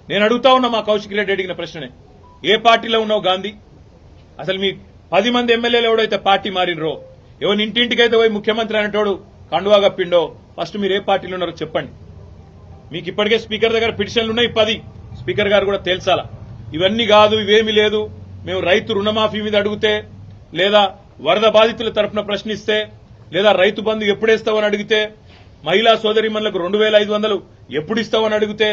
నేను అడుగుతా ఉన్నా మా కౌశిక్ రెడ్డి అడిగిన ప్రశ్ననే, ఏ పార్టీలో ఉన్నావు గాంధీ? అసలు మీ 10 మంది ఎమ్మెల్యేలు ఎవడైతే పార్టీ మారినరో, ఎవరి ఇంటింటికైతే పోయి ముఖ్యమంత్రి అనేటోడు కండువా కప్పిండో, ఫస్ట్ మీరు ఏ పార్టీలో ఉన్నారో చెప్పండి. మీకు ఇప్పటికే స్పీకర్ దగ్గర పిటిషన్లు ఉన్నాయి 10. స్పీకర్ గారు కూడా తేల్చాలా. ఇవన్నీ కాదు, ఇవేమీ లేదు, మేము రైతు రుణమాఫీ మీద అడిగితే, లేదా వరద బాధితుల తరఫున ప్రశ్నిస్తే, లేదా రైతు బంధు ఎప్పుడేస్తావని అడిగితే, మహిళా సోదరిమణులకు 2500 ఎప్పుడు ఇస్తావని అడిగితే,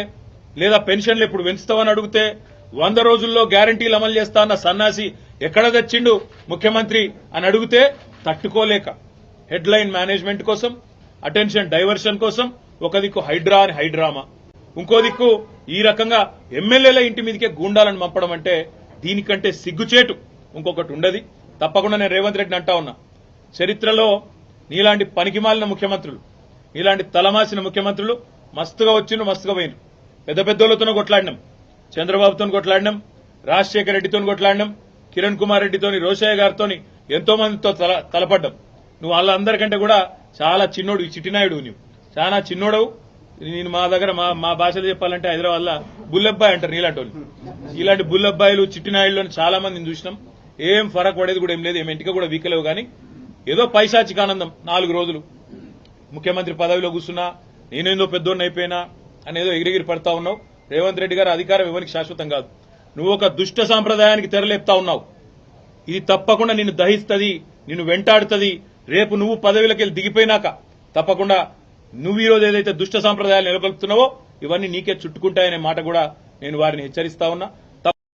లేదా పెన్షన్లు ఎప్పుడు పెంచుతావని అడిగితే, 100 రోజుల్లో గ్యారంటీలు అమలు చేస్తా అన్న సన్నాసి ఎక్కడ తెచ్చిండు ముఖ్యమంత్రి అని అడిగితే తట్టుకోలేక హెడ్లైన్ మేనేజ్మెంట్ కోసం, అటెన్షన్ డైవర్షన్ కోసం ఒక దిక్కు హైడ్రా అని హైడ్రామా, ఇంకో దిక్కు ఈ రకంగా ఎమ్మెల్యేల ఇంటి మీదకే గూండాలను పంపడం అంటే దీనికంటే సిగ్గుచేటు ఇంకొకటి ఉండదు. తప్పకుండా నేను రేవంత్ రెడ్డిని అంటా ఉన్నా, చరిత్రలో నీలాంటి పనికిమాలిన ముఖ్యమంత్రులు, నీలాంటి తలమాసిన ముఖ్యమంత్రులు మస్తుగా వచ్చిండ్రు, మస్తుగా పోయినరు. పెద్ద పెద్దోళ్లతోనే కొట్లాడినాం, చంద్రబాబుతో కొట్లాడినాం, రాజశేఖర రెడ్డితో కొట్లాడినాం, కిరణ్ కుమార్ రెడ్డితోని, రోషయ్య గారితో ఎంతో మందితో తలపడ్డాం. నువ్వు వాళ్ళందరికంటే కూడా చాలా చిన్నోడు, ఈ చిట్టినాయుడు, నువ్వు చాలా చిన్నోడవు. నేను మా దగ్గర మా భాషలో చెప్పాలంటే హైదరాబాద్ లో బుల్లబ్బాయి అంటారు నీలాంటి వాళ్ళు. ఇలాంటి బుల్లబ్బాయిలు చిట్టినాయుడులో చాలా మందిని చూసినాం. ఏం ఫరక్ పడేది కూడా ఏం లేదు, ఏం ఇంటికి కూడా వీకలేవు. కానీ ఏదో పైశాచిక ఆనందం, 4 రోజులు ముఖ్యమంత్రి పదవిలో కూర్చున్నా, నేనేందో పెద్దోడిని అయిపోయినా అనేదో ఎగిరిగిరి పడతా ఉన్నావు. రేవంత్ రెడ్డి గారు అధికారం ఎవరికి శాశ్వతం కాదు. నువ్వు ఒక దుష్ట సాంప్రదాయానికి తెరలేపుతా ఉన్నావు. ఇది తప్పకుండా నిన్ను దహిస్తుంది, నిన్ను వెంటాడుతుంది. రేపు నువ్వు పదవిలోకి దిగిపోయినాక తప్పకుండా నువ్వు ఈ రోజు ఏదైతే దుష్ట సాంప్రదాయాలు నెలకొల్పుతున్నావో ఇవన్నీ నీకే చుట్టుకుంటాయనే మాట కూడా నేను వారిని హెచ్చరిస్తా ఉన్నా.